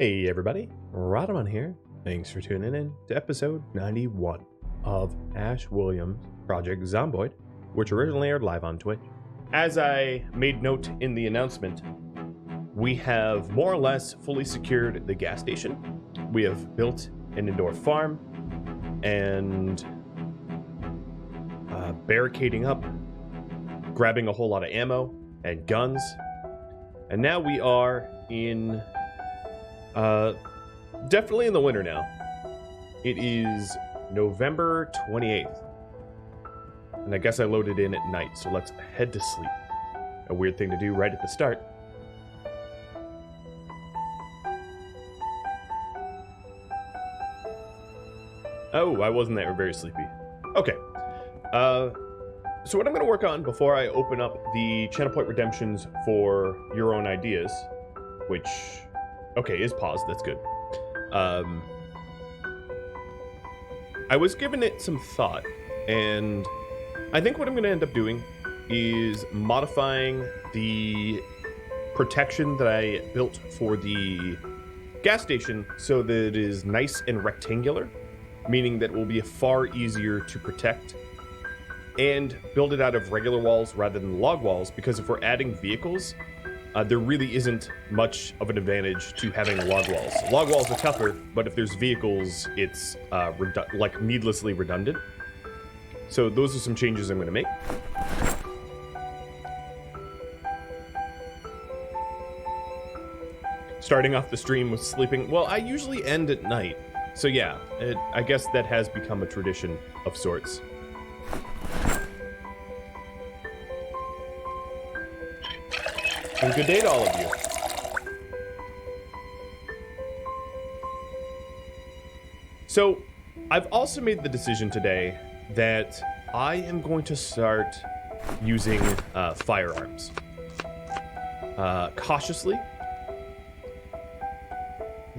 Hey everybody, Rhadamant here. Thanks for tuning in to episode 91 of Ash Williams' project Zomboid, which originally aired live on Twitch. As I made note in the announcement, we have more or less fully secured the gas station. We have built an indoor farm and barricading up, grabbing a whole lot of ammo and guns. And now we are in definitely in the winter now. It is November 28th. And I guess I loaded in at night, so let's head to sleep. A weird thing to do right at the start. Oh, I wasn't that very sleepy. Okay. So what I'm going to work on before I open up the channel point redemptions for your own ideas, which, okay, is paused. That's good. I was giving it some thought, and I think what I'm going to end up doing is modifying the protection that I built for the gas station so that it is nice and rectangular, meaning that it will be far easier to protect, and build it out of regular walls rather than log walls, because if we're adding vehicles, there really isn't much of an advantage to having log walls. Log walls are tougher, but if there's vehicles, it's like needlessly redundant. So those are some changes I'm going to make. Starting off the stream with sleeping. Well, I usually end at night. So yeah, I guess that has become a tradition of sorts. And good day to all of you. So, I've also made the decision today that I am going to start using firearms. Cautiously.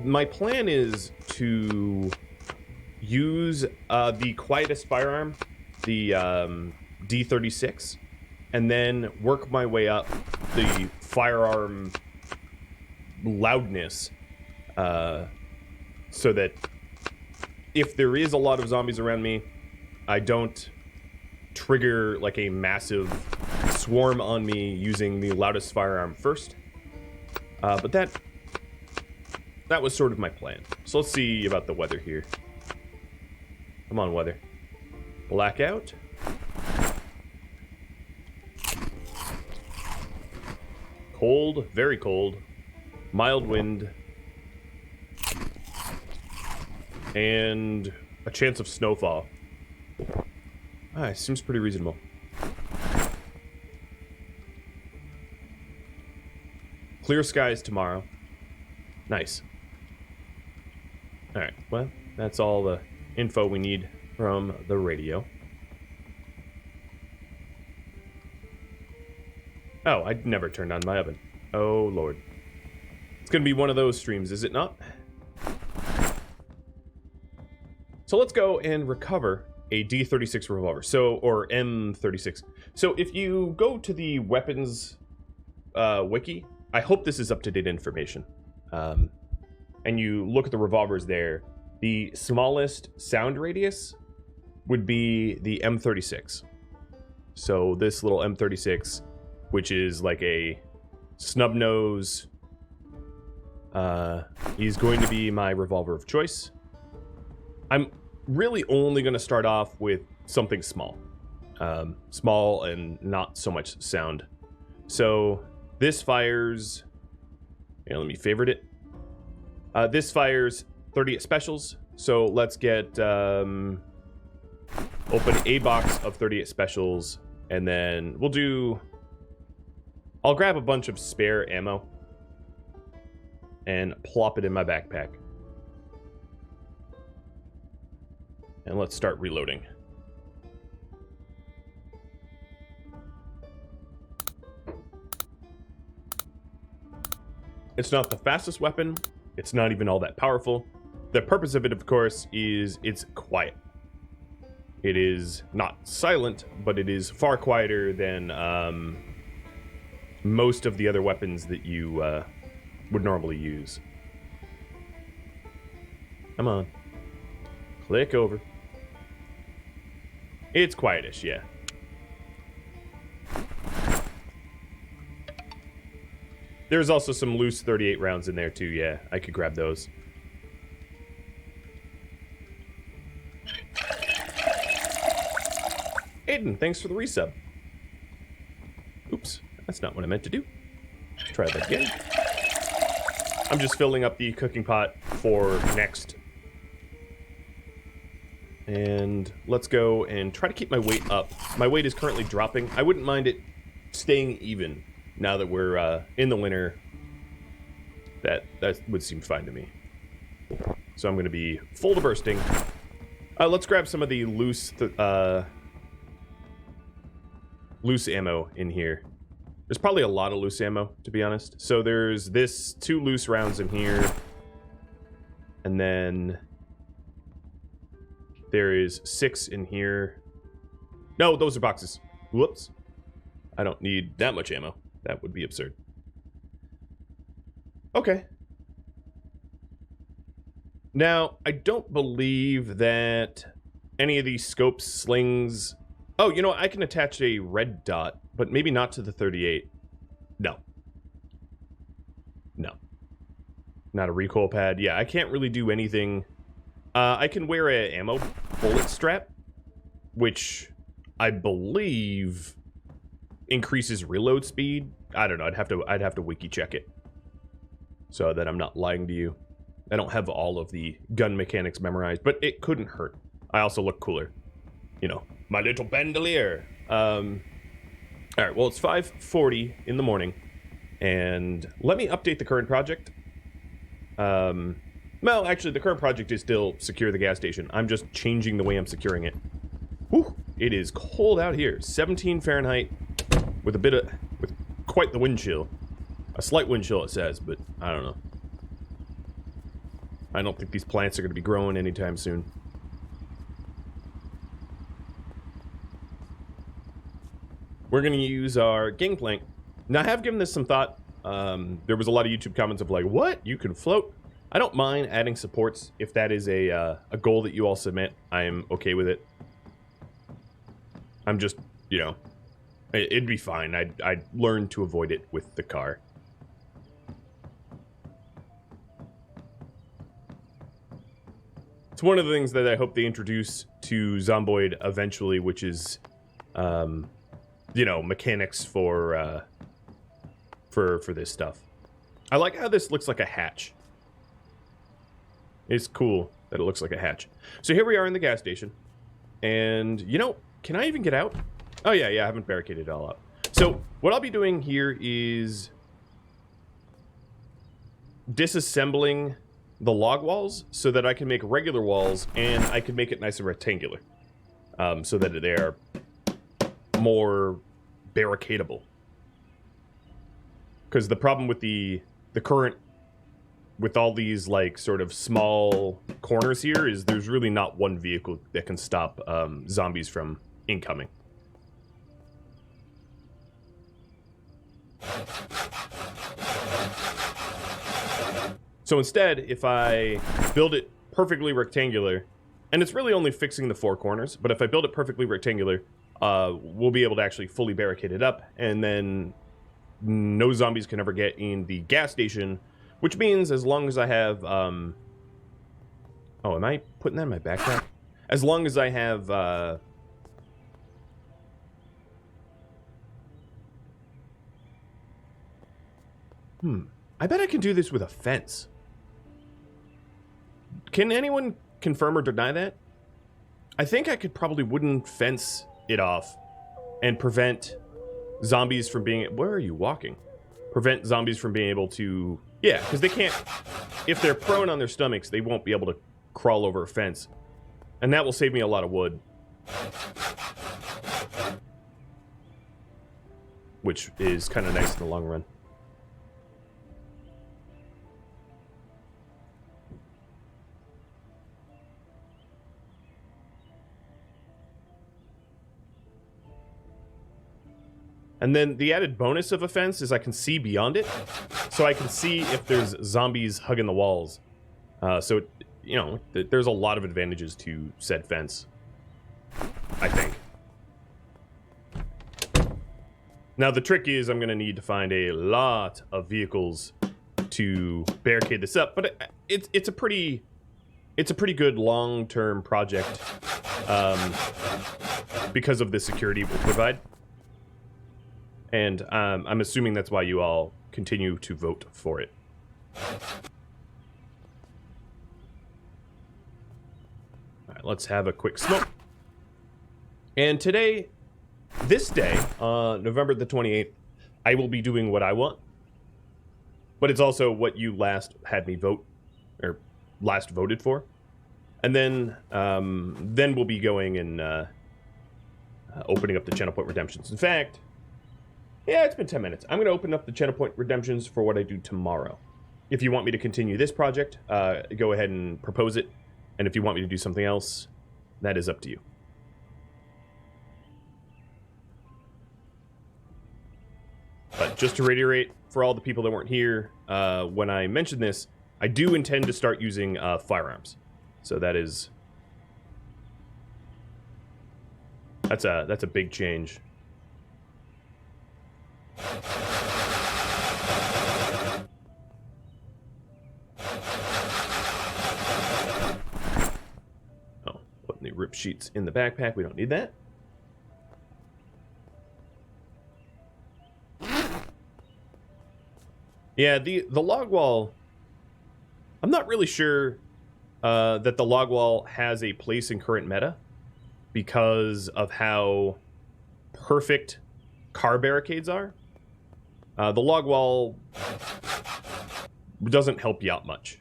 My plan is to use the quietest firearm, the D36, and then work my way up the firearm loudness, so that if there is a lot of zombies around me, I don't trigger like a massive swarm on me using the loudest firearm first. But that was sort of my plan. So let's see about the weather here. Come on, weather. Blackout. Cold, very cold, mild wind, and a chance of snowfall. Ah, seems pretty reasonable. Clear skies tomorrow. Nice. Alright, well, that's all the info we need from the radio. Oh, I never turned on my oven. Oh, Lord. It's going to be one of those streams, is it not? So let's go and recover a D36 revolver. Or M36. So if you go to the weapons wiki, I hope this is up-to-date information. And you look at the revolvers there, the smallest sound radius would be the M36. So this little M36, which is like a snub nose, is going to be my revolver of choice. I'm really only going to start off with something small. Small and not so much sound. So this fires... Yeah, let me favorite it. This fires 38 specials. So let's get... open a box of 38 specials, and then we'll do... I'll grab a bunch of spare ammo and plop it in my backpack. And let's start reloading. It's not the fastest weapon. It's not even all that powerful. The purpose of it, of course, is it's quiet. It is not silent, but it is far quieter than most of the other weapons that you would normally use. Come on. Click over. It's quietish, yeah. There's also some loose 38 rounds in there too, yeah. I could grab those. Aiden, thanks for the resub. Oops, that's not what I meant to do. Let's try that again. I'm just filling up the cooking pot for next. And let's go and try to keep my weight up. My weight is currently dropping. I wouldn't mind it staying even now that we're in the winter. That would seem fine to me. So I'm going to be full to bursting. Let's grab some of the loose ammo in here. There's probably a lot of loose ammo, to be honest. So there's this 2 loose rounds in here. And then there is 6 in here. No, those are boxes. Whoops. I don't need that much ammo. That would be absurd. Okay. Now, I don't believe that any of these scopes, slings... Oh, you know what? I can attach a red dot, but maybe not to the 38. No. No. Not a recoil pad. Yeah, I can't really do anything. I can wear a ammo bullet strap, which I believe increases reload speed. I don't know. I'd have to wiki check it, so that I'm not lying to you. I don't have all of the gun mechanics memorized, but it couldn't hurt. I also look cooler, you know. My little bandolier. All right, well, it's 5:40 in the morning, and let me update the current project. Well, actually, the current project is still secure the gas station. I'm just changing the way I'm securing it. Whew, it is cold out here. 17 Fahrenheit with quite the wind chill. A slight wind chill, it says, but I don't know. I don't think these plants are going to be growing anytime soon. We're going to use our gangplank. Now, I have given this some thought. There was a lot of YouTube comments of like, what? You can float? I don't mind adding supports. If that is a goal that you all submit, I am okay with it. I'm just, you know, it'd be fine. I'd learn to avoid it with the car. It's one of the things that I hope they introduce to Zomboid eventually, which is... you know, mechanics for this stuff. I like how this looks like a hatch. It's cool that it looks like a hatch. So here we are in the gas station. And, you know, can I even get out? Oh, yeah, I haven't barricaded it all up. So what I'll be doing here is disassembling the log walls so that I can make regular walls, and I can make it nice and rectangular. So that they are more barricadable. Because the problem with the current, with all these like sort of small corners here, is there's really not one vehicle that can stop zombies from incoming. So instead, if I build it perfectly rectangular, and it's really only fixing the 4 corners, but if I build it perfectly rectangular, we'll be able to actually fully barricade it up, and then no zombies can ever get in the gas station, which means as long as I have, oh, am I putting that in my backpack? As long as I have, I bet I can do this with a fence. Can anyone confirm or deny that? I think I could probably wooden fence it off and prevent zombies from being... Where are you walking? Prevent zombies from being able to... Yeah, because they can't... If they're prone on their stomachs, they won't be able to crawl over a fence. And that will save me a lot of wood. Which is kind of nice in the long run. And then the added bonus of a fence is I can see beyond it. So I can see if there's zombies hugging the walls. So you know, there's a lot of advantages to said fence, I think. Now, the trick is I'm going to need to find a lot of vehicles to barricade this up, but it's a pretty good long-term project because of the security it will provide. And I'm assuming that's why you all continue to vote for it. All right, let's have a quick smoke. And today, this day, November the 28th, I will be doing what I want. But it's also what you last had me vote, or last voted for. And then we'll be going and opening up the Channel Point Redemptions. In fact, yeah, it's been 10 minutes. I'm going to open up the Channel Point Redemptions for what I do tomorrow. If you want me to continue this project, go ahead and propose it. And if you want me to do something else, that is up to you. But just to reiterate, for all the people that weren't here, when I mentioned this, I do intend to start using firearms. So that is... That's a big change. Oh, putting the rip sheets in the backpack. We don't need that. Yeah, the log wall, I'm not really sure that the log wall has a place in current meta because of how perfect car barricades are. The log wall doesn't help you out much.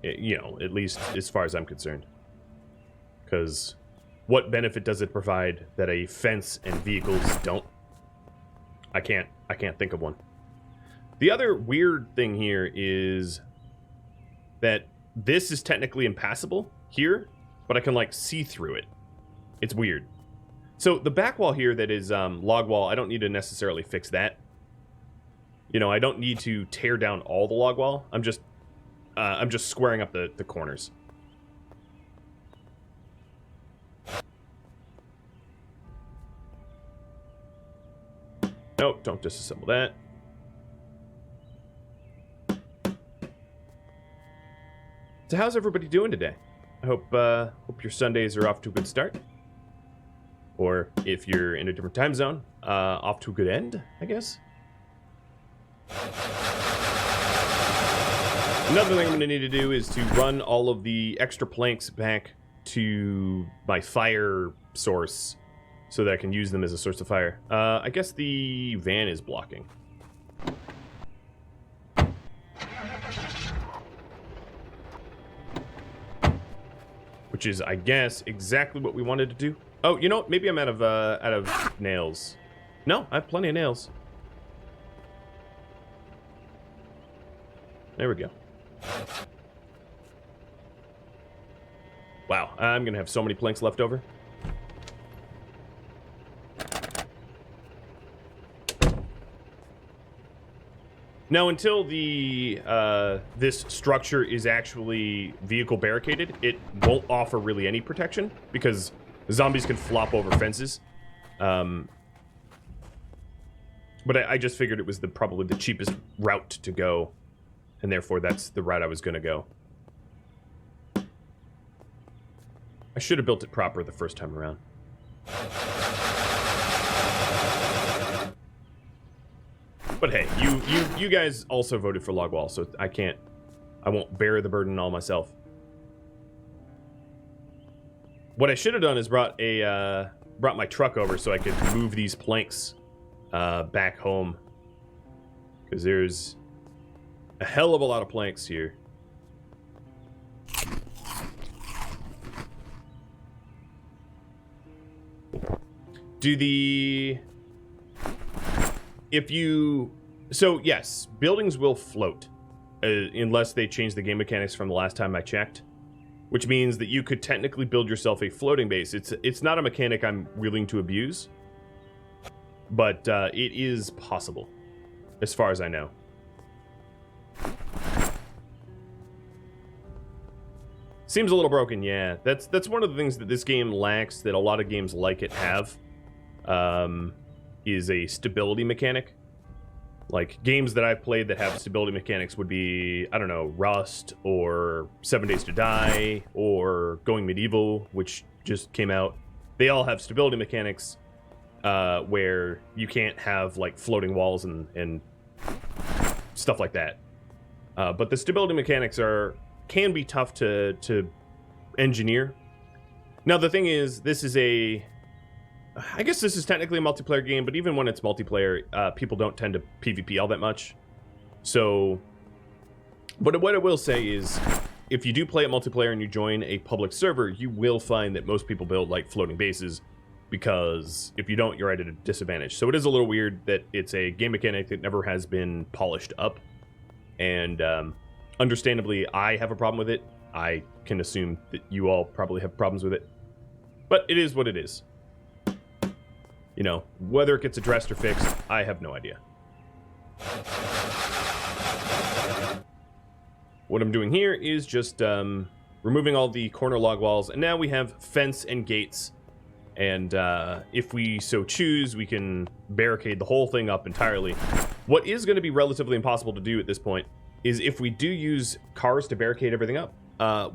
You know, at least as far as I'm concerned. Because what benefit does it provide that a fence and vehicles don't? I can't think of one. The other weird thing here is that this is technically impassable here, but I can like see through it. It's weird. So the back wall here that is log wall, I don't need to necessarily fix that. You know, I don't need to tear down all the log wall. I'm just squaring up the corners. Nope, don't disassemble that. So how's everybody doing today? I hope your Sundays are off to a good start. Or if you're in a different time zone, off to a good end, I guess. Another thing I'm going to need to do is to run all of the extra planks back to my fire source so that I can use them as a source of fire. I guess the van is blocking. Which is, I guess, exactly what we wanted to do. Oh, you know what? Maybe I'm out of nails. No, I have plenty of nails. There we go. Wow, I'm gonna have so many planks left over. Now, until the this structure is actually vehicle barricaded, it won't offer really any protection because zombies can flop over fences. But I just figured it was probably the cheapest route to go, and therefore that's the route I was going to go. I should have built it proper the first time around. But hey, you guys also voted for log wall, so I won't bear the burden all myself. What I should have done is brought my truck over so I could move these planks back home, because there's a hell of a lot of planks here. So yes, buildings will float unless they change the game mechanics from the last time I checked, which means that you could technically build yourself a floating base. It's not a mechanic I'm willing to abuse, but it is possible, as far as I know. Seems a little broken, yeah. That's one of the things that this game lacks that a lot of games like it have, is a stability mechanic. Like, games that I've played that have stability mechanics would be, I don't know, Rust, or 7 Days to Die, or Going Medieval, which just came out. They all have stability mechanics where you can't have, like, floating walls and stuff like that. But the stability mechanics can be tough to engineer. Now, the thing is, I guess this is technically a multiplayer game, but even when it's multiplayer, people don't tend to PvP all that much. So, but what I will say is, if you do play it multiplayer and you join a public server, you will find that most people build, like, floating bases, because if you don't, you're at a disadvantage. So it is a little weird that it's a game mechanic that never has been polished up. And understandably, I have a problem with it. I can assume that you all probably have problems with it. But it is what it is. You know, whether it gets addressed or fixed, I have no idea. What I'm doing here is just removing all the corner log walls, and now we have fence and gates. And if we so choose, we can barricade the whole thing up entirely. What is going to be relatively impossible to do at this point is if we do use cars to barricade everything up,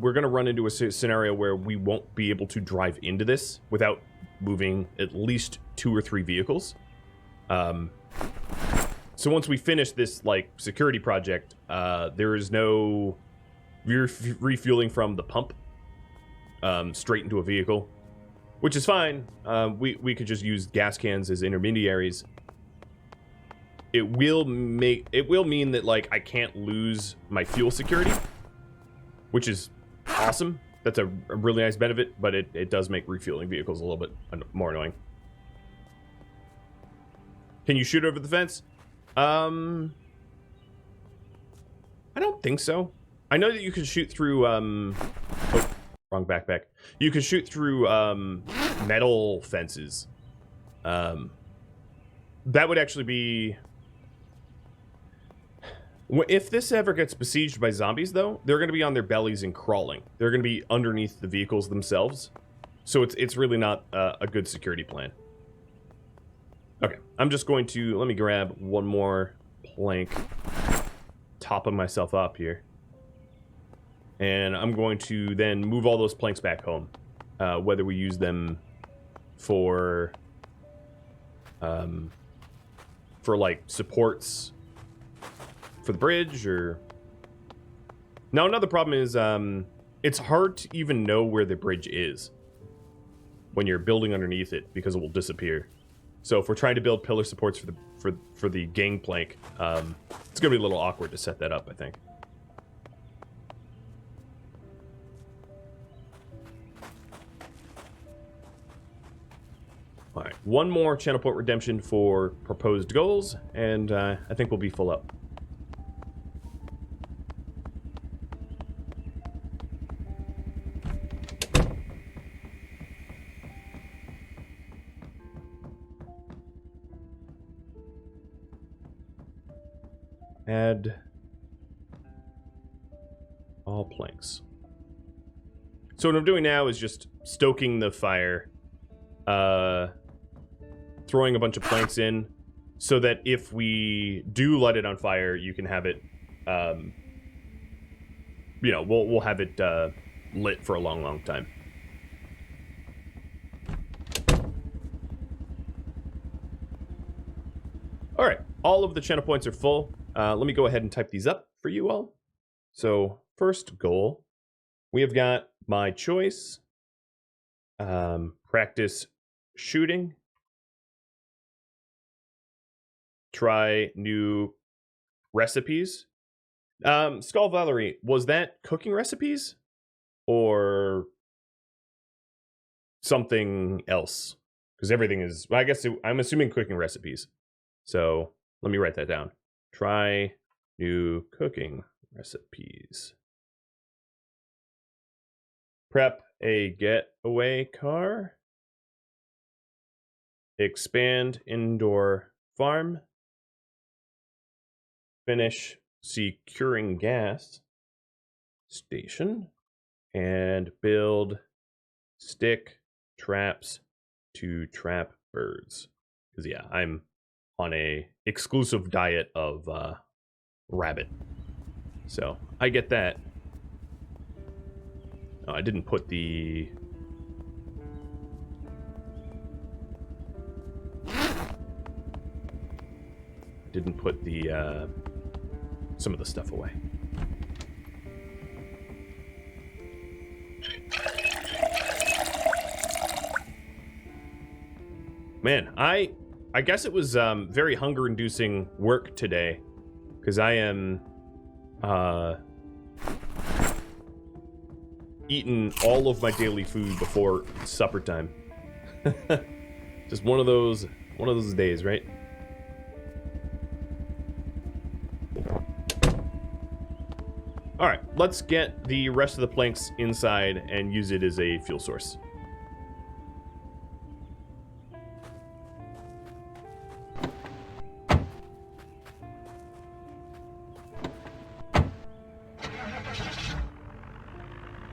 we're going to run into a scenario where we won't be able to drive into this without moving at least 2 or 3 vehicles. So once we finish this, like, security project, there is no refueling from the pump straight into a vehicle, which is fine. We could just use gas cans as intermediaries. It will mean that, like, I can't lose my fuel security, which is awesome. That's a really nice benefit, but it does make refueling vehicles a little bit more annoying. Can you shoot over the fence? I don't think so. I know that you can shoot through, oh, wrong backpack. You can shoot through, metal fences. That would actually be... If this ever gets besieged by zombies, though, they're going to be on their bellies and crawling. They're going to be underneath the vehicles themselves. So it's really not a good security plan. Okay, I'm just going to... Let me grab one more plank. Topping myself up here. And I'm going to then move all those planks back home. Whether we use them for like, supports for the bridge, or... Now, another problem is, it's hard to even know where the bridge is when you're building underneath it, because it will disappear. So if we're trying to build pillar supports for the gangplank, it's gonna be a little awkward to set that up, I think. All right, one more channel point redemption for proposed goals, and I think we'll be full up. Add all planks. So what I'm doing now is just stoking the fire, throwing a bunch of planks in, so that if we do light it on fire, you can have it, you know, we'll have it lit for a long, long time. All right, all of the channel points are full. Let me go ahead and type these up for you all. So, first goal, we have got my choice, practice shooting, try new recipes. Skull Valerie, was that cooking recipes or something else? Because everything is, well, I guess I'm assuming cooking recipes. So let me write that down. Try new cooking recipes. Prep a getaway car. Expand indoor farm. Finish securing gas station. and build stick traps to trap birds. Because, yeah, I'm on a exclusive diet of rabbit. So, I get that. Oh, I didn't put the... some of the stuff away. Man, I guess it was very hunger-inducing work today, because I am eating all of my daily food before supper time. Just one of those days, right? All right, let's get the rest of the planks inside and use it as a fuel source.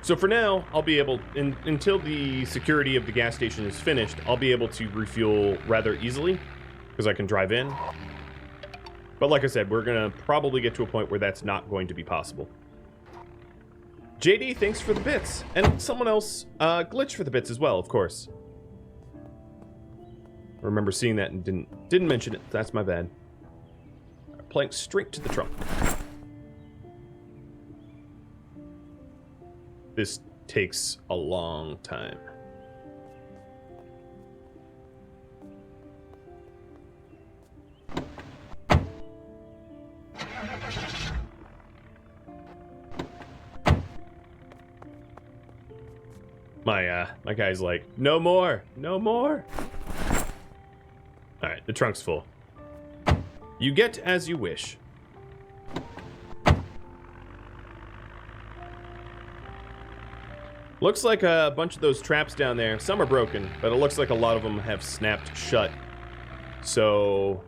So for now, I'll be able, until the security of the gas station is finished, I'll be able to refuel rather easily, because I can drive in. But like I said, we're going to probably get to a point where that's not going to be possible. JD, thanks for the bits. And someone else, Glitch for the bits as well, of course. I remember seeing that and didn't mention it. That's my bad. Plank straight to the trunk. This takes a long time. My guy's like, no more, no more. All right, the trunk's full. You get as you wish. Looks like a bunch of those traps down there, some are broken, but it looks like a lot of them have snapped shut. So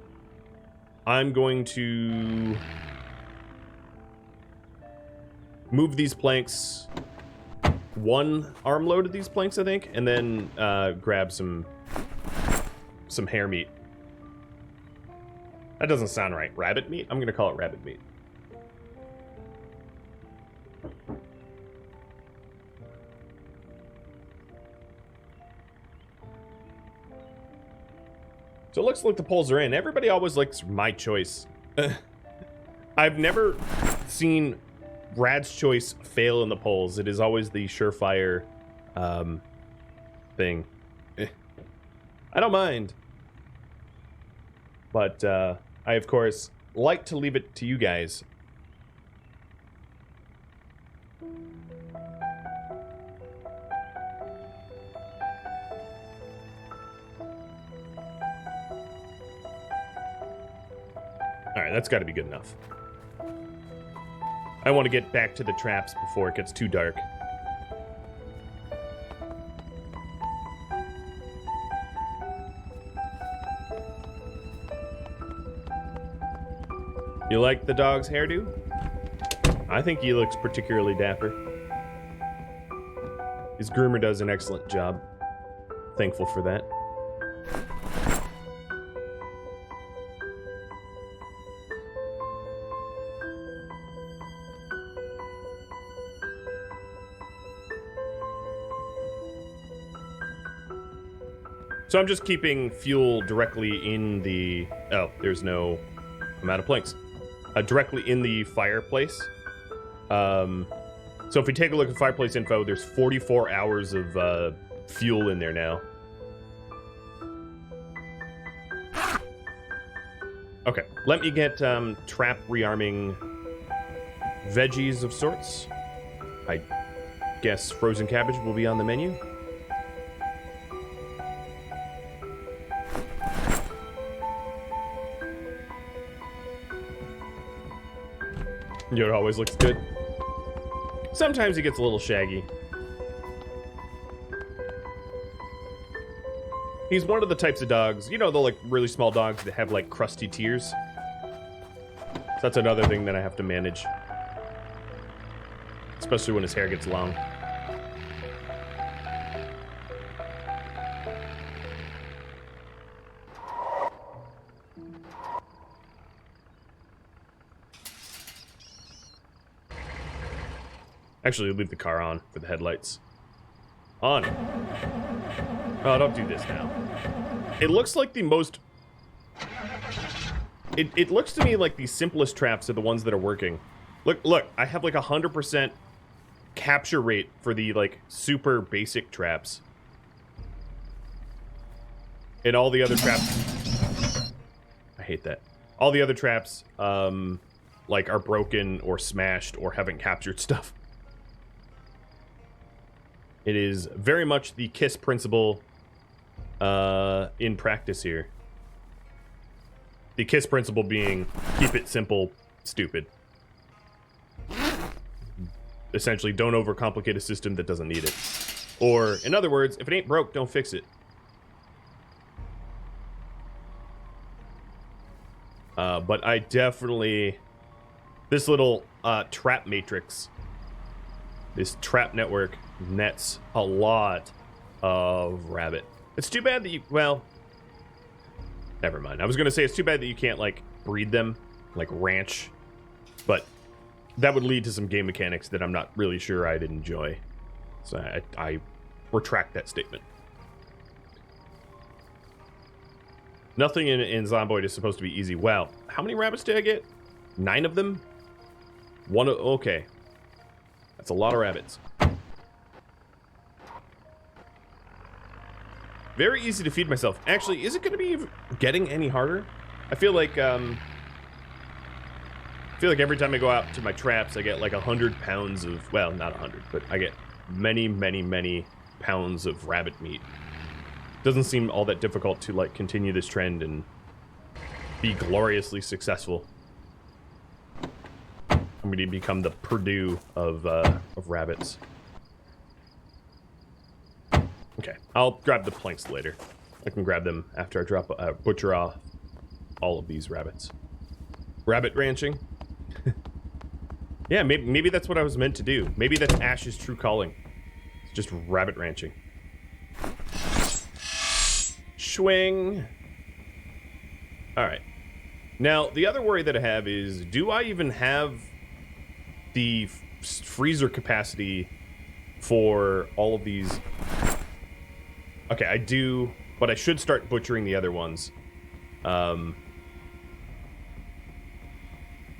I'm going to move these planks, one armload of these planks, I think, and then grab some hare meat. That doesn't sound right. Rabbit meat? I'm going to call it rabbit meat. So it looks like the polls are in. Everybody always likes my choice. I've never seen Brad's choice fail in the polls. It is always the surefire thing. I don't mind. But I, of course, like to leave it to you guys. Alright, that's got to be good enough. I want to get back to the traps before it gets too dark. You like the dog's hairdo? I think he looks particularly dapper. His groomer does an excellent job. Thankful for that. So I'm just keeping fuel directly in the... Oh, there's no... I'm out of planks. Directly in the fireplace. So if we take a look at fireplace info, there's 44 hours of fuel in there now. Okay, let me get trap rearming veggies of sorts. I guess frozen cabbage will be on the menu. You know, it always looks good. Sometimes he gets a little shaggy. He's one of the types of dogs, you know, the like really small dogs that have like crusty tears. So that's another thing that I have to manage. Especially when his hair gets long. Actually, leave the car on for the headlights. On. Oh, don't do this now. It looks like the most... It looks to me like the simplest traps are the ones that are working. Look, I have like 100% capture rate for the like super basic traps. And all the other traps... I hate that. All the other traps, like are broken or smashed or haven't captured stuff. It is very much the KISS principle in practice here. The KISS principle being keep it simple, stupid. Essentially, don't overcomplicate a system that doesn't need it. Or, in other words, if it ain't broke, don't fix it. But I definitely... This little trap matrix, this trap network, nets a lot of rabbit. It's too bad that you... Well... Never mind. I was going to say it's too bad that you can't, like, breed them, like ranch. But that would lead to some game mechanics that I'm not really sure I'd enjoy. So I retract that statement. Nothing in Zomboid is supposed to be easy. Wow. How many rabbits did I get? 9 of them? One. Okay. That's a lot of rabbits. Very easy to feed myself. Actually, is it going to be getting any harder? I feel like every time I go out to my traps, I get like 100 pounds of, well, not 100, but I get many, many, many pounds of rabbit meat. Doesn't seem all that difficult to like continue this trend and be gloriously successful. I'm going to become the Purdue of rabbits. Okay, I'll grab the planks later. I can grab them after I drop butcher off all of these rabbits. Rabbit ranching? Yeah, maybe that's what I was meant to do. Maybe that's Ash's true calling. It's just rabbit ranching. Swing. Alright. Now, the other worry that I have is, do I even have the freezer capacity for all of these? Okay, I do, but I should start butchering the other ones.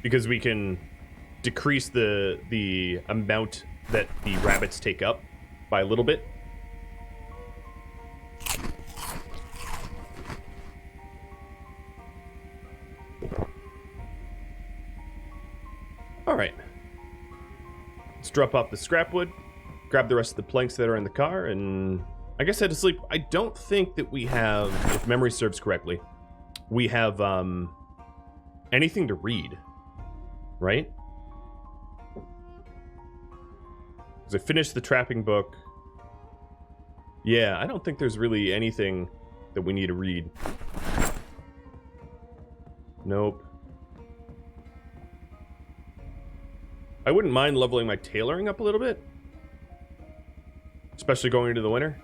Because we can decrease the amount that the rabbits take up by a little bit. Alright. Let's drop off the scrap wood, grab the rest of the planks that are in the car, and I guess head to sleep. I don't think that we have, if memory serves correctly, we have anything to read, right? Because I finished the trapping book. Yeah, I don't think there's really anything that we need to read. Nope. I wouldn't mind leveling my tailoring up a little bit. Especially going into the winter.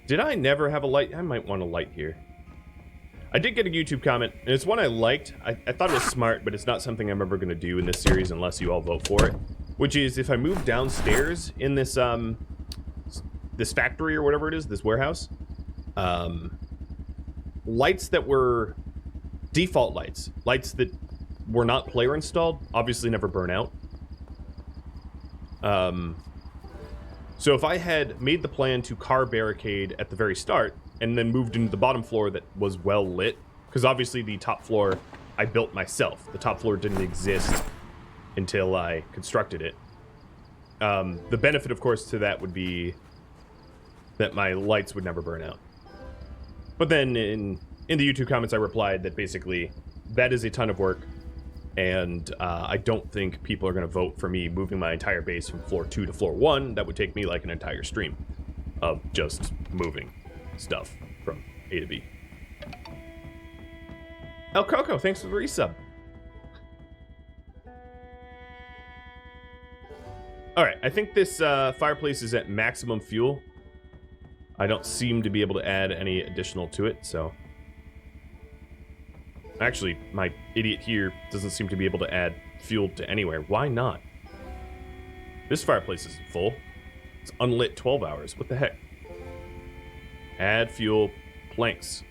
Did I never have a light? I might want a light here. I did get a YouTube comment, and it's one I liked. I thought it was smart, but it's not something I'm ever going to do in this series unless you all vote for it. Which is, if I move downstairs in this this factory or whatever it is, this warehouse, lights that were default lights that were not player installed, obviously never burn out. So if I had made the plan to car barricade at the very start, and then moved into the bottom floor that was well lit, because obviously the top floor I built myself. The top floor didn't exist until I constructed it. The benefit, of course, to that would be that my lights would never burn out. But then in the YouTube comments I replied that basically that is a ton of work, and I don't think people are going to vote for me moving my entire base from floor 2 to floor 1. That would take me like an entire stream of just moving stuff from A to B. El Coco, thanks for the resub. Alright, I think this fireplace is at maximum fuel. I don't seem to be able to add any additional to it, so Actually, my idiot here doesn't seem to be able to add fuel to anywhere. Why not? This fireplace isn't full. It's unlit 12 hours. What the heck? Add fuel, planks.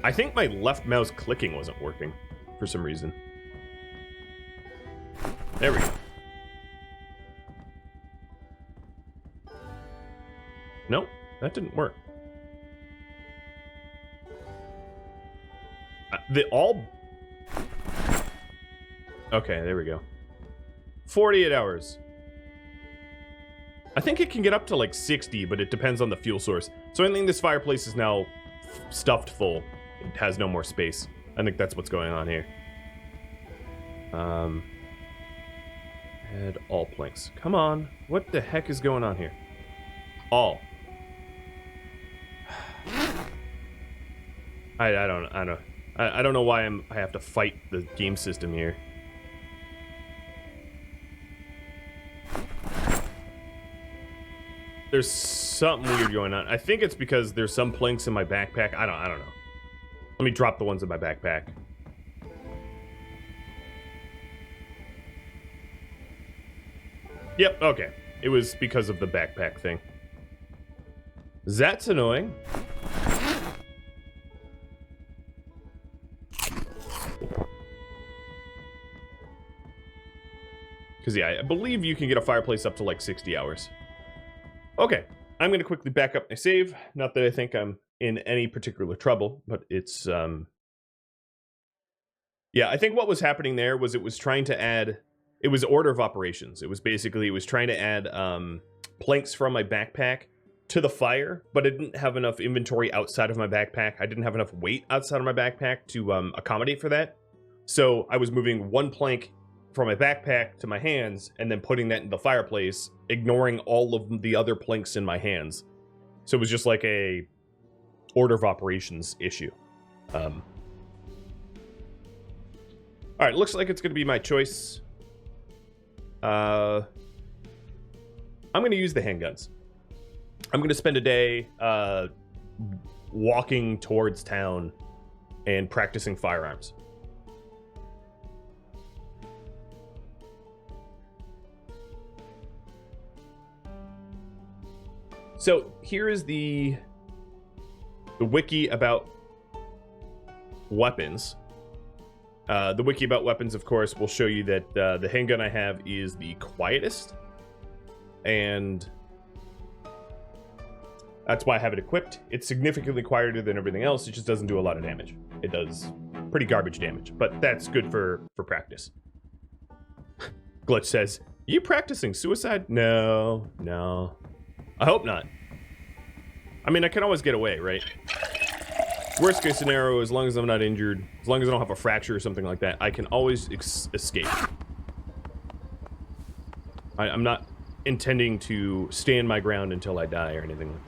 I think my left mouse clicking wasn't working for some reason. There we go. Nope, that didn't work. Okay, there we go. 48 hours. I think it can get up to like 60, but it depends on the fuel source. So I think this fireplace is now stuffed full. It has no more space. I think that's what's going on here. Add all planks. Come on. What the heck is going on here? All. I don't know why I have to fight the game system here. There's something weird going on. I think it's because there's some planks in my backpack. I don't know. Let me drop the ones in my backpack. Yep, okay. It was because of the backpack thing. That's annoying. Because, yeah, I believe you can get a fireplace up to like 60 hours. Okay, I'm going to quickly back up my save. Not that I think I'm in any particular trouble, but it's, yeah, I think what was happening there was it was trying to add... It was order of operations. It was trying to add planks from my backpack to the fire, but I didn't have enough inventory outside of my backpack. I didn't have enough weight outside of my backpack to accommodate for that. So I was moving one plank from my backpack to my hands and then putting that in the fireplace, ignoring all of the other planks in my hands. So it was just like a order of operations issue. All right, looks like it's going to be my choice. I'm going to use the handguns. I'm going to spend a day walking towards town and practicing firearms. So here is the wiki about weapons. The wiki about weapons, of course, will show you that the handgun I have is the quietest. And that's why I have it equipped. It's significantly quieter than everything else. It just doesn't do a lot of damage. It does pretty garbage damage, but that's good for practice. Glitch says, you practicing suicide? No. I hope not. I mean, I can always get away, right? Worst case scenario, as long as I'm not injured, as long as I don't have a fracture or something like that, I can always escape. I'm not intending to stand my ground until I die or anything like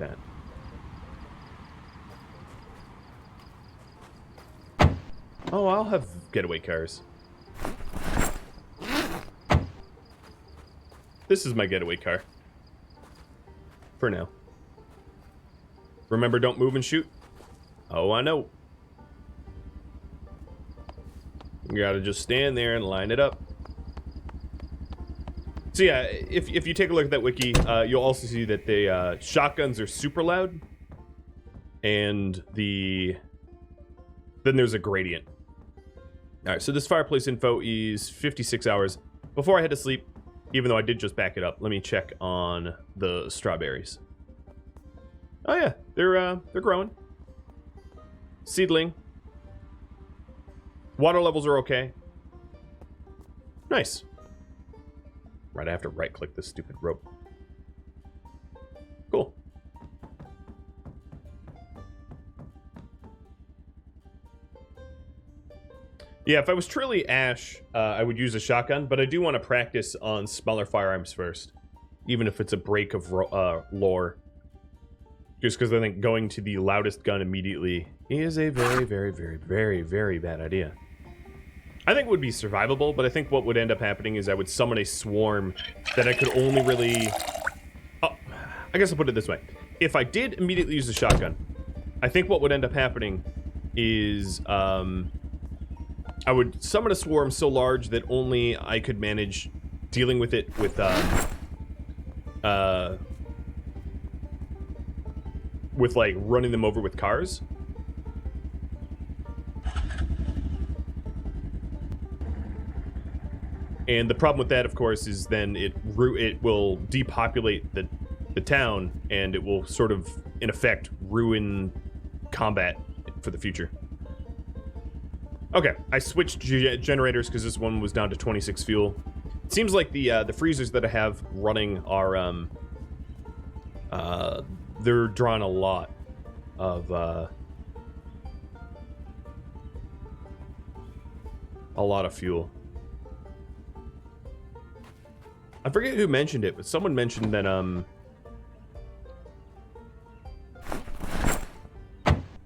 that. Oh, I'll have getaway cars. This is my getaway car. For now. Remember, don't move and shoot? Oh, I know. You gotta just stand there and line it up. So yeah, if you take a look at that wiki, you'll also see that the shotguns are super loud. And then there's a gradient. Alright, so this fireplace info is 56 hours. Before I head to sleep, even though I did just back it up, let me check on the strawberries. Oh yeah, they're growing. Seedling. Water levels are okay. Nice. Right, I have to right-click this stupid rope. Cool. Yeah, if I was truly Ash, I would use a shotgun, but I do want to practice on smaller firearms first. Even if it's a break of lore. Just because I think going to the loudest gun immediately is a very, very, very, very, very bad idea. I think it would be survivable, but I think what would end up happening is I would summon a swarm that I could only really... Oh, I guess I'll put it this way. If I did immediately use the shotgun, I think what would end up happening is I would summon a swarm so large that only I could manage dealing with it with like running them over with cars. And the problem with that, of course, is then it will depopulate the town, and it will sort of, in effect, ruin combat for the future. Okay, I switched generators because this one was down to 26 fuel. It seems like the freezers that I have running are they're drawing a lot of fuel. I forget who mentioned it, but someone mentioned that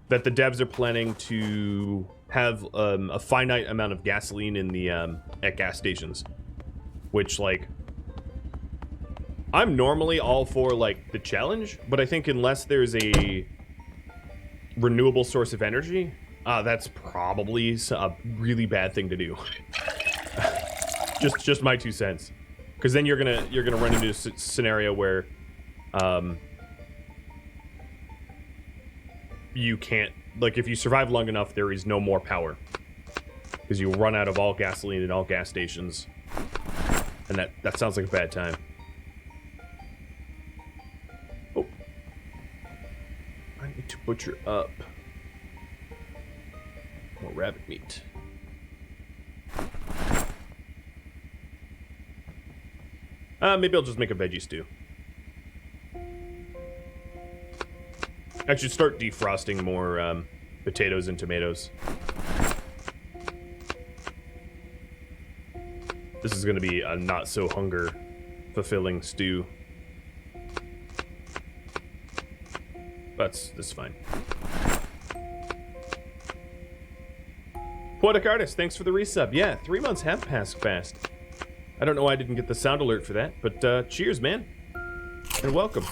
that the devs are planning to have a finite amount of gasoline in the at gas stations, which, like, I'm normally all for, like, the challenge, but I think unless there's a renewable source of energy, that's probably a really bad thing to do. just my 2 cents. Because then you're gonna run into a scenario where you can't, like, if you survive long enough, there is no more power because you run out of all gasoline at all gas stations, and that sounds like a bad time. Oh, I need to butcher up more rabbit meat. Maybe I'll just make a veggie stew. I should start defrosting more potatoes and tomatoes. This is going to be a not-so-hunger-fulfilling stew. That's fine. Poetic Artist, thanks for the resub. Yeah, 3 months have passed fast. I don't know why I didn't get the sound alert for that, but cheers, man. And welcome.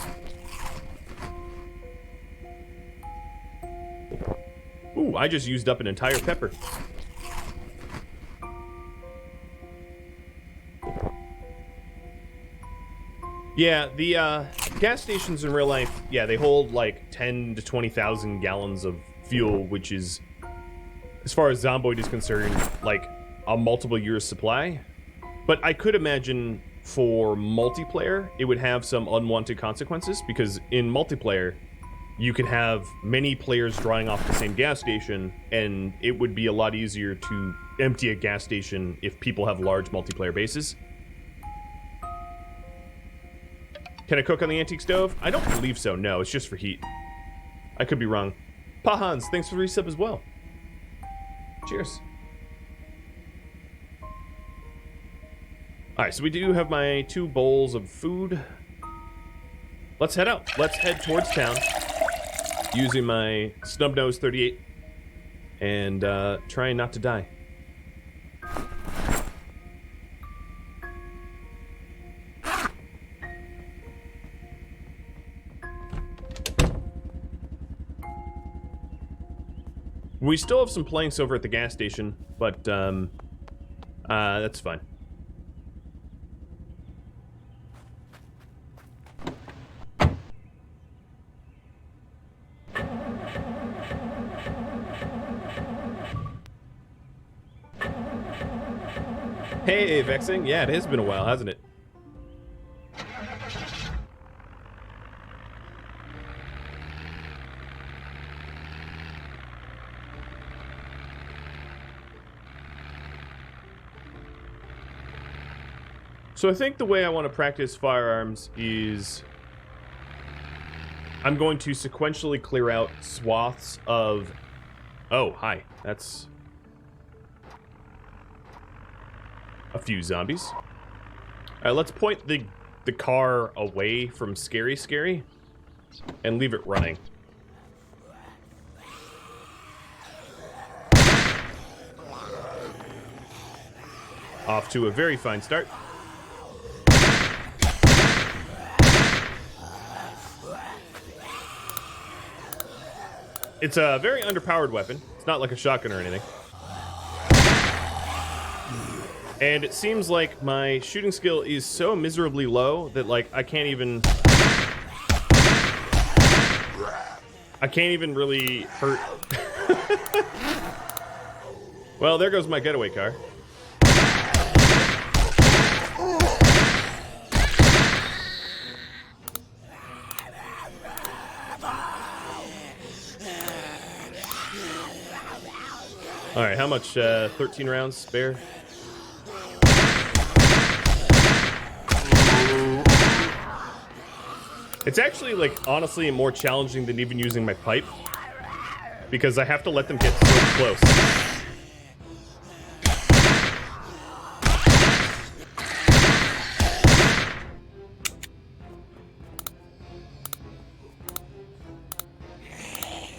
Ooh, I just used up an entire pepper. Yeah, the gas stations in real life, yeah, they hold like 10 to 20,000 gallons of fuel, which is, as far as Zomboid is concerned, like a multiple years supply. But I could imagine for multiplayer, it would have some unwanted consequences, because in multiplayer, you could have many players drawing off the same gas station, and it would be a lot easier to empty a gas station if people have large multiplayer bases. Can I cook on the antique stove? I don't believe so, no, it's just for heat. I could be wrong. Pahans, thanks for the resub as well. Cheers. Alright, so we do have my 2 bowls of food. Let's head out. Let's head towards town using my Snubnose 38 and trying not to die. We still have some planks over at the gas station, but that's fine. Hey, Vexing. Yeah, it has been a while, hasn't it? So I think the way I want to practice firearms is I'm going to sequentially clear out swaths of... Oh, hi. That's a few zombies. Alright, let's point the car away from Scary and leave it running. Off to a very fine start. It's a very underpowered weapon. It's not like a shotgun or anything. And it seems like my shooting skill is so miserably low that, like, I can't even really hurt. Well, there goes my getaway car. All right, how much? 13 rounds spare. It's actually, like, honestly more challenging than even using my pipe, because I have to let them get so close.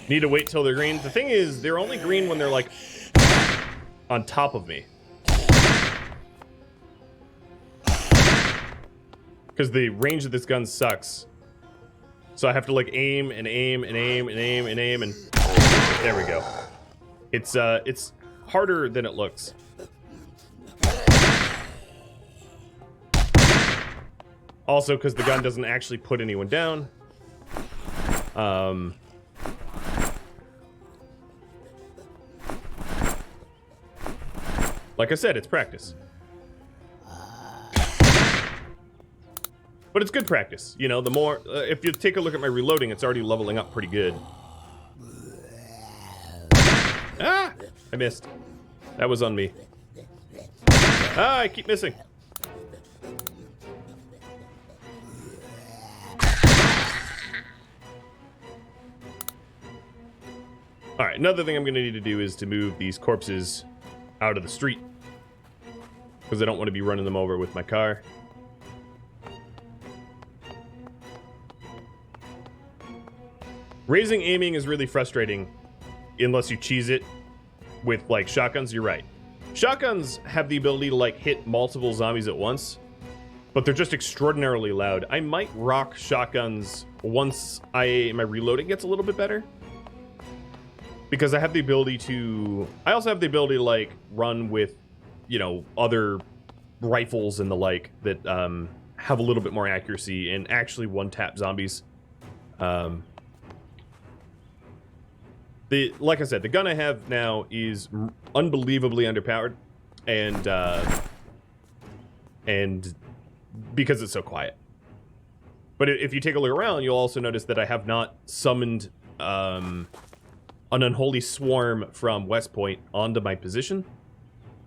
Need to wait till they're green. The thing is, they're only green when they're, like, on top of me. Because the range of this gun sucks. So I have to, like, aim and aim and aim and aim and aim, and there we go. It's harder than it looks. Also, because the gun doesn't actually put anyone down. Like I said, it's practice. But it's good practice. You know, the more... if you take a look at my reloading, it's already leveling up pretty good. Ah! I missed. That was on me. Ah, I keep missing. Alright, another thing I'm going to need to do is to move these corpses out of the street. Because I don't want to be running them over with my car. Raising aiming is really frustrating unless you cheese it with, like, shotguns. You're right. Shotguns have the ability to, like, hit multiple zombies at once, but they're just extraordinarily loud. I might rock shotguns once my reloading gets a little bit better, because I have the ability to... I also have the ability to, like, run with, you know, other rifles and the like that have a little bit more accuracy and actually one-tap zombies. Like I said, the gun I have now is unbelievably underpowered, and because it's so quiet. But if you take a look around, you'll also notice that I have not summoned an unholy swarm from West Point onto my position,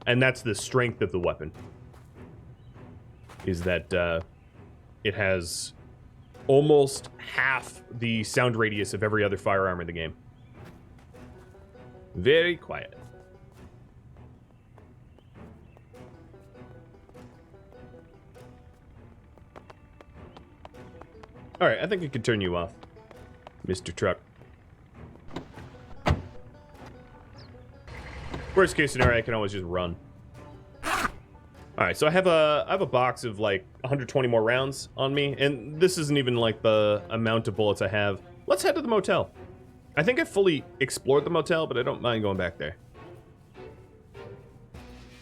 and that's the strength of the weapon. Is that it has almost half the sound radius of every other firearm in the game. Very quiet. Alright, I think I can turn you off, Mr. Truck. Worst case scenario, I can always just run. Alright, so I have a box of like 120 more rounds on me, and this isn't even like the amount of bullets I have. Let's head to the motel. I think I fully explored the motel, but I don't mind going back there.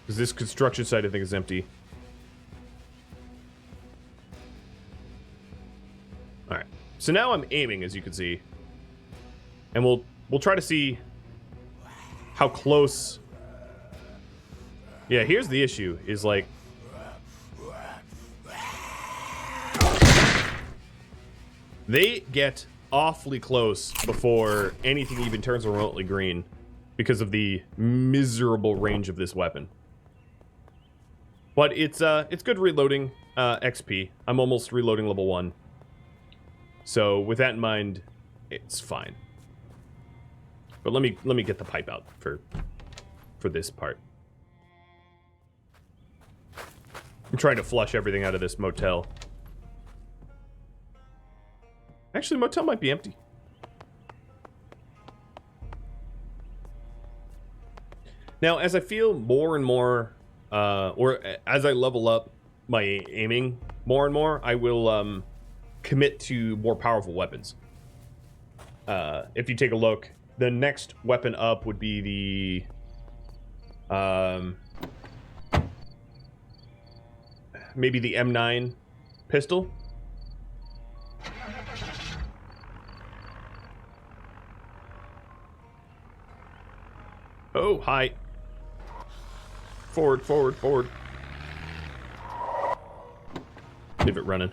Because this construction site, I think, is empty. Alright, so now I'm aiming, as you can see. And we'll try to see how close... Yeah, here's the issue, is like... They get awfully close before anything even turns remotely green because of the miserable range of this weapon. But it's good reloading XP. I'm almost reloading level 1. So with that in mind, it's fine. But let me get the pipe out for this part. I'm trying to flush everything out of this motel. Actually, the motel might be empty. Now, as I feel more and more, or as I level up my aiming more and more, I will commit to more powerful weapons. If you take a look, the next weapon up would be the maybe the M9 pistol. Oh, hi. Forward, forward, forward. Leave it running.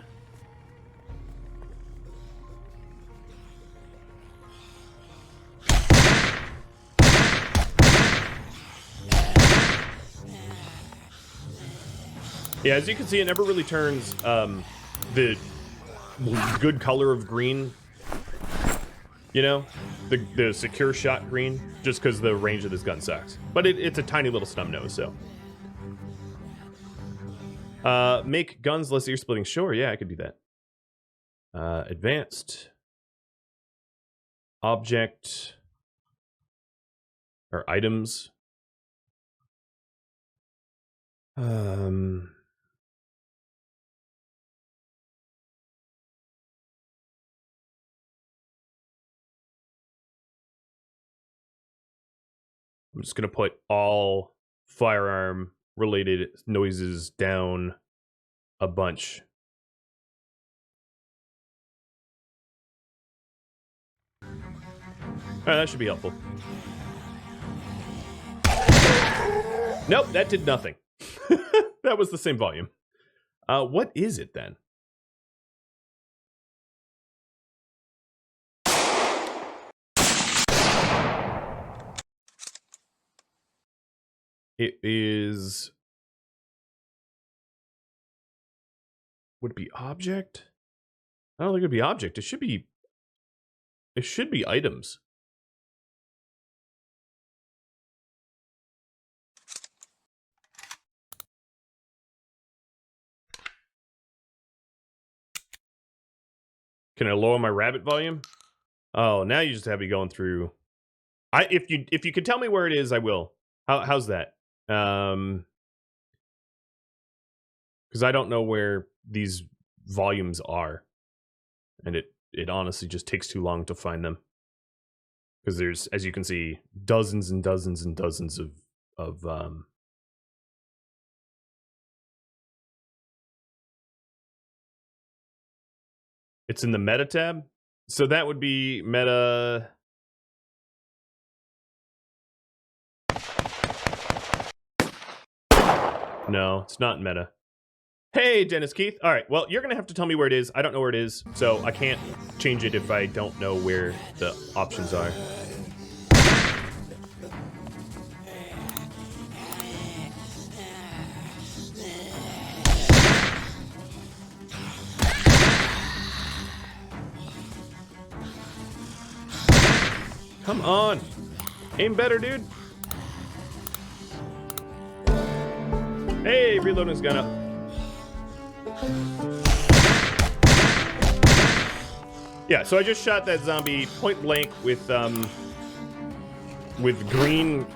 Yeah, as you can see, it never really turns the good color of green. You know, the secure shot green, just because the range of this gun sucks. But it's a tiny little snub nose, so. Make guns less ear splitting. Sure, yeah, I could do that. Advanced object or items. I'm just going to put all firearm related noises down a bunch. All right, that should be helpful. Nope, that did nothing. That was the same volume. What is it then? It is... Would it be object? I don't think it'd be object. It should be... It should be items. Can I lower my rabbit volume? Oh, now you just have me going through... If you can tell me where it is, I will. How's that? Because I don't know where these volumes are, and it honestly just takes too long to find them. Because there's, as you can see, dozens and dozens and dozens of It's in the meta tab, so that would be meta. No, it's not meta. Hey, Dennis Keith. All right, well, you're going to have to tell me where it is. I don't know where it is, so I can't change it if I don't know where the options are. Come on. Aim better, dude. Hey, reloading's gone up. Yeah, so I just shot that zombie point blank with green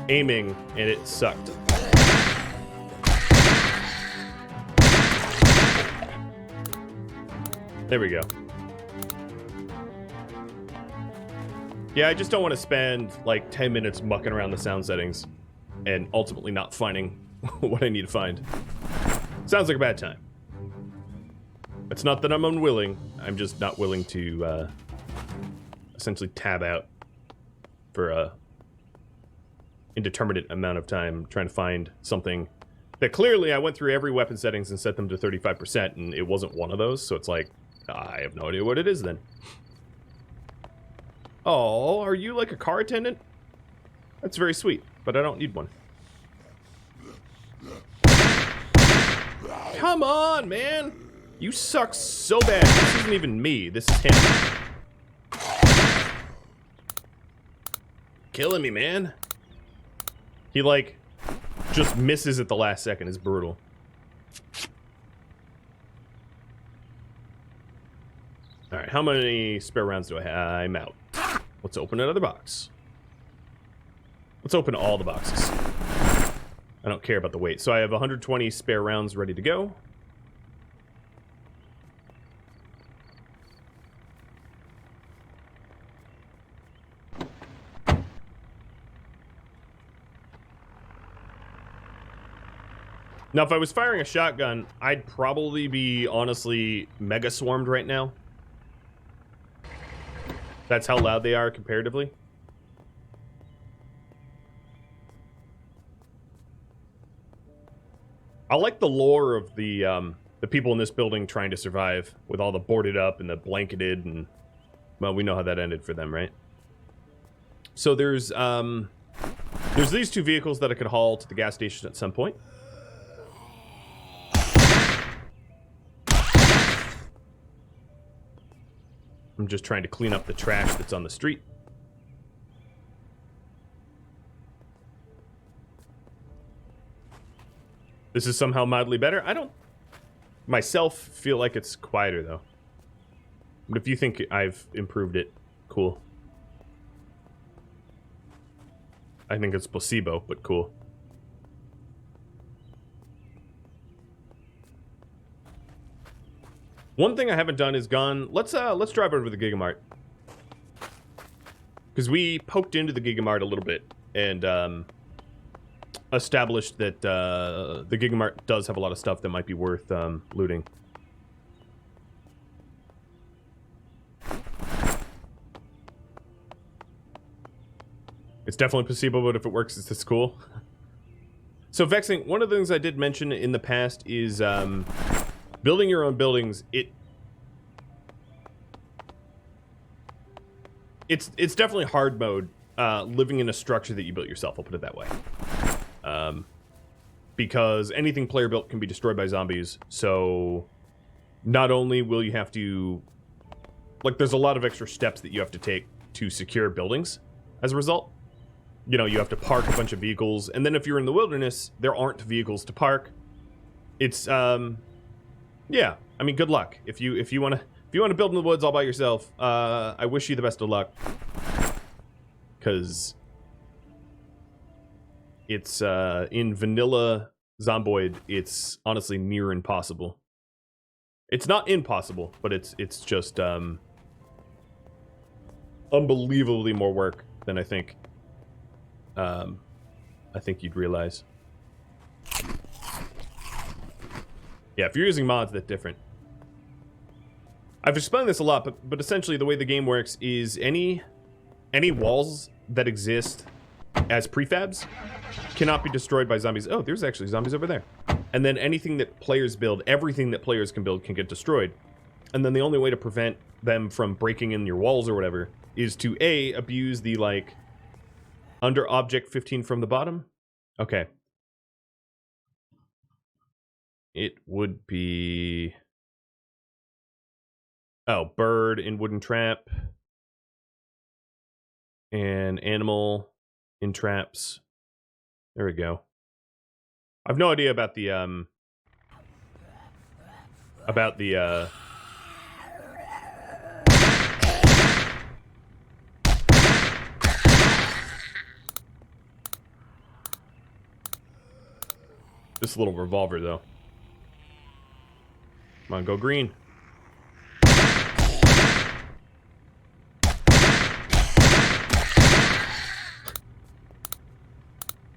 aiming, and it sucked. There we go. Yeah, I just don't want to spend like 10 minutes mucking around the sound settings and ultimately not finding what I need to find. Sounds like a bad time. It's not that I'm unwilling, I'm just not willing to essentially tab out for a indeterminate amount of time trying to find something that clearly I went through every weapon settings and set them to 35%, and it wasn't one of those, so it's like, I have no idea what it is then. Oh, are you like a car attendant? That's very sweet, but I don't need one. Come on, man! You suck so bad. This isn't even me. This is him. Killing me, man. He, like, just misses at the last second. It's brutal. Alright, how many spare rounds do I have? I'm out. Let's open another box. Let's open all the boxes. I don't care about the weight. So I have 120 spare rounds ready to go. Now, if I was firing a shotgun, I'd probably be, honestly, mega swarmed right now. That's how loud they are comparatively. I like the lore of the people in this building trying to survive with all the boarded up and the blanketed, and, well, we know how that ended for them, right? So there's these two vehicles that I could haul to the gas station at some point. I'm just trying to clean up the trash that's on the street. This is somehow mildly better. I don't myself feel like it's quieter, though. But if you think I've improved it, cool. I think it's placebo, but cool. One thing I haven't done is gone. Let's drive over to the Gigamart, because we poked into the Gigamart a little bit and established that the Gigamart does have a lot of stuff that might be worth looting. It's definitely placebo, but if it works, it's this cool. So Vexing, one of the things I did mention in the past is building your own buildings. It's definitely hard mode living in a structure that you built yourself. I'll put it that way. Because anything player built can be destroyed by zombies. So not only will you have to, like, there's a lot of extra steps that you have to take to secure buildings as a result. You know, you have to park a bunch of vehicles, and then if you're in the wilderness, there aren't vehicles to park. It's yeah, I mean, good luck. If you want to build in the woods all by yourself, I wish you the best of luck. Cuz it's in vanilla Zomboid, it's honestly near impossible. It's not impossible, but it's just unbelievably more work than I think you'd realize. Yeah, if you're using mods, that's different. I've explained this a lot, but essentially the way the game works is any walls that exist as prefabs cannot be destroyed by zombies. Oh, there's actually zombies over there. And then anything that players build, everything that players can build can get destroyed. And then the only way to prevent them from breaking in your walls or whatever is to A, abuse the, like, under object 15 from the bottom. Okay. It would be... Oh, bird in wooden trap. And animal in traps. There we go. I've no idea about the this little revolver, though. Come on, go green.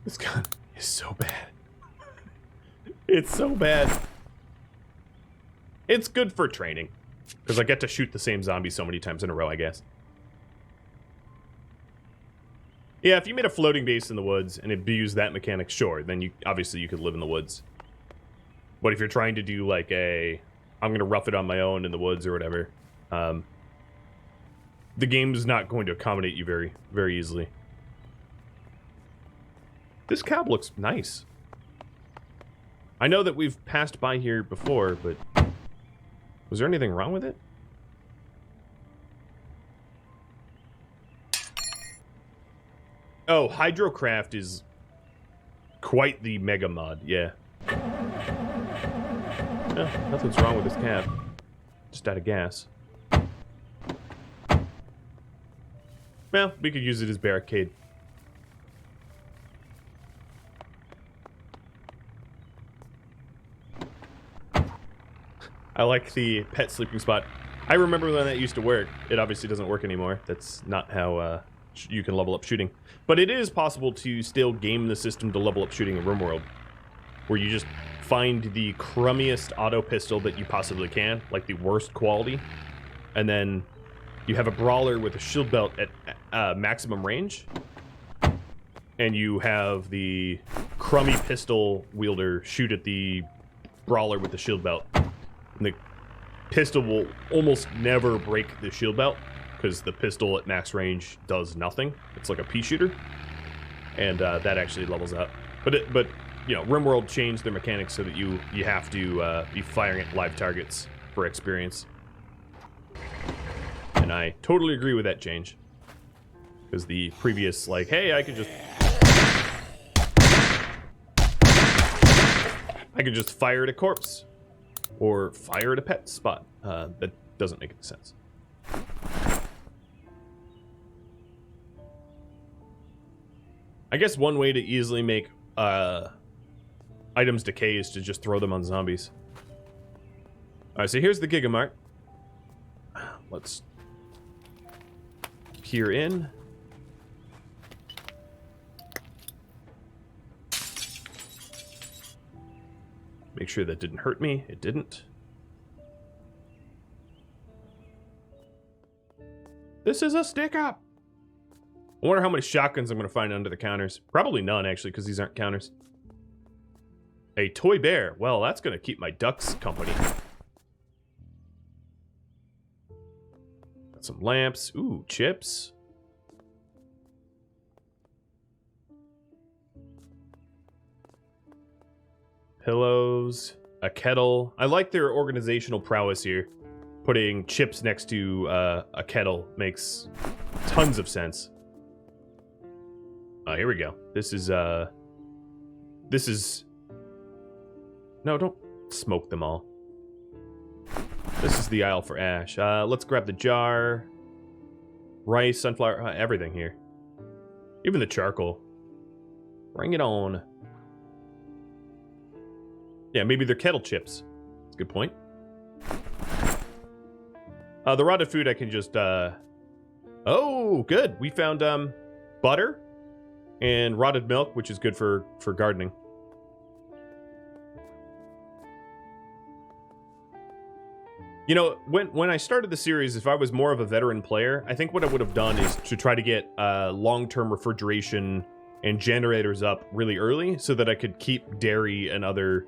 This gun is so bad. It's so bad. It's good for training, because I get to shoot the same zombie so many times in a row, I guess. Yeah, if you made a floating base in the woods and abused that mechanic, sure, then obviously you could live in the woods. But if you're trying to do like I'm gonna rough it on my own in the woods or whatever, the game is not going to accommodate you very, very easily. This cab looks nice. I know that we've passed by here before, but was there anything wrong with it? Oh, Hydrocraft is quite the mega mod, yeah. Oh, nothing's wrong with this cab. Just out of gas. Well, we could use it as barricade. I like the pet sleeping spot. I remember when that used to work. It obviously doesn't work anymore. That's not how you can level up shooting. But it is possible to still game the system to level up shooting in RimWorld. where you just find the crummiest auto pistol that you possibly can, like the worst quality, and then you have a brawler with a shield belt at maximum range, and you have the crummy pistol wielder shoot at the brawler with the shield belt. And the pistol will almost never break the shield belt, because the pistol at max range does nothing. It's like a Peashooter, and that actually levels up. But you know, RimWorld changed their mechanics so that you have to be firing at live targets for experience. And I totally agree with that change. Because the previous, like, hey, I could just fire at a corpse. Or fire at a pet spot. That doesn't make any sense. I guess one way to easily make items decay is to just throw them on zombies. Alright, so here's the Gigamart. Let's peer in. Make sure that didn't hurt me. It didn't. This is a stick up. I wonder how many shotguns I'm going to find under the counters. Probably none, actually, because these aren't counters. A toy bear. Well, that's going to keep my ducks company. Got some lamps. Ooh, chips. Pillows. A kettle. I like their organizational prowess here. Putting chips next to a kettle makes tons of sense. Here we go. This is... No, don't smoke them all. This is the aisle for Ash. Let's grab the jar. Rice, sunflower, everything here. Even the charcoal. Bring it on. Yeah, maybe they're kettle chips. That's a good point. The rotted food I can just... Oh, good. We found butter and rotted milk, which is good for gardening. You know, when I started the series, if I was more of a veteran player, I think what I would have done is to try to get long-term refrigeration and generators up really early so that I could keep dairy and other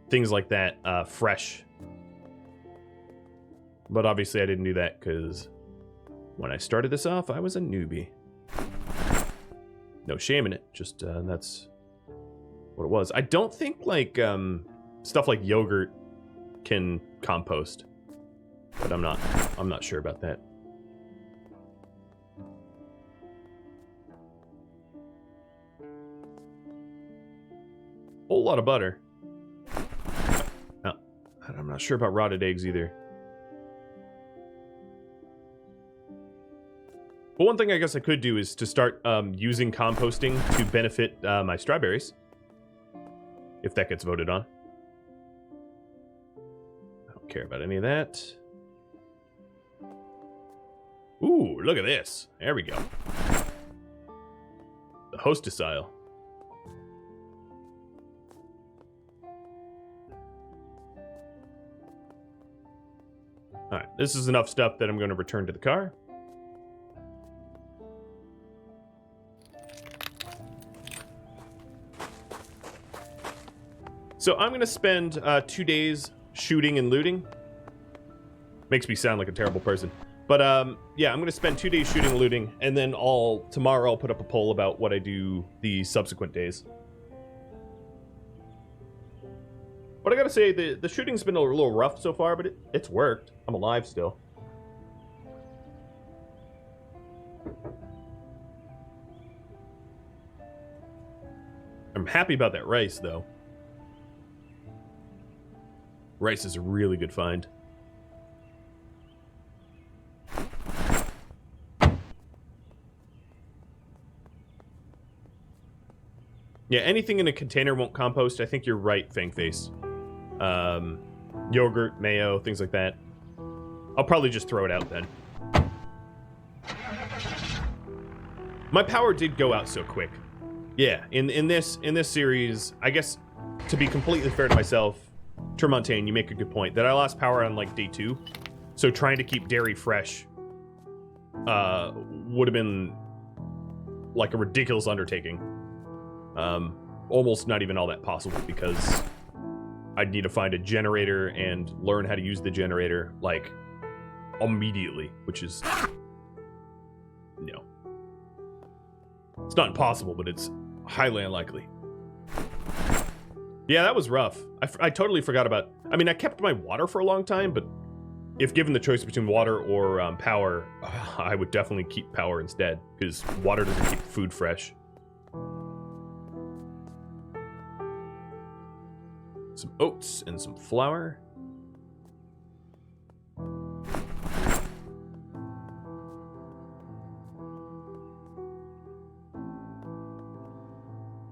things like that fresh. But obviously I didn't do that because when I started this off, I was a newbie. No shame in it, just that's what it was. I don't think like stuff like yogurt can compost. But I'm not sure about that. Whole lot of butter. No, I'm not sure about rotted eggs either. But one thing I guess I could do is to start using composting to benefit my strawberries. If that gets voted on. I don't care about any of that. Ooh, look at this. There we go. The hostess aisle. Alright, this is enough stuff that I'm going to return to the car. So I'm going to spend 2 days shooting and looting. Makes me sound like a terrible person. But, yeah, I'm going to spend 2 days shooting and looting, and then tomorrow I'll put up a poll about what I do the subsequent days. But I gotta say, the shooting's been a little rough so far, but it's worked. I'm alive still. I'm happy about that rice, though. Rice is a really good find. Yeah, anything in a container won't compost. I think you're right, Fangface. Yogurt, mayo, things like that. I'll probably just throw it out then. My power did go out so quick. Yeah, in this series, I guess to be completely fair to myself, Tremontaine, you make a good point that I lost power on like day 2, so trying to keep dairy fresh would have been like a ridiculous undertaking. Almost not even all that possible because I'd need to find a generator and learn how to use the generator like immediately, which is, you know, it's not impossible, but it's highly unlikely. Yeah, that was rough. I totally forgot about... I mean, I kept my water for a long time, but if given the choice between water or power, I would definitely keep power instead, because water doesn't keep food fresh. Some oats and some flour.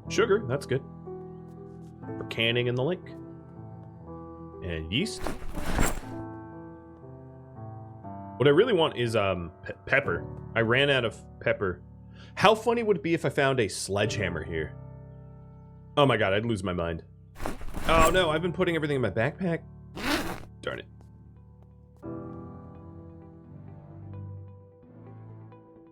Sugar, that's good. For canning in the lake. And yeast. What I really want is pepper. I ran out of pepper. How funny would it be if I found a sledgehammer here? Oh my god, I'd lose my mind. Oh no, I've been putting everything in my backpack. Darn it.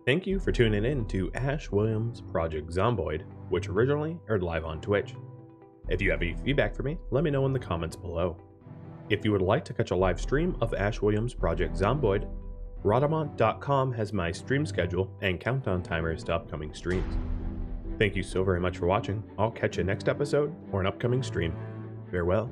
Thank you for tuning in to Ash Williams' Project Zomboid, which originally aired live on Twitch. If you have any feedback for me, let me know in the comments below. If you would like to catch a live stream of Ash Williams' Project Zomboid, Rhadamant.com has my stream schedule and countdown timers to upcoming streams. Thank you so very much for watching. I'll catch you next episode or an upcoming stream. Farewell.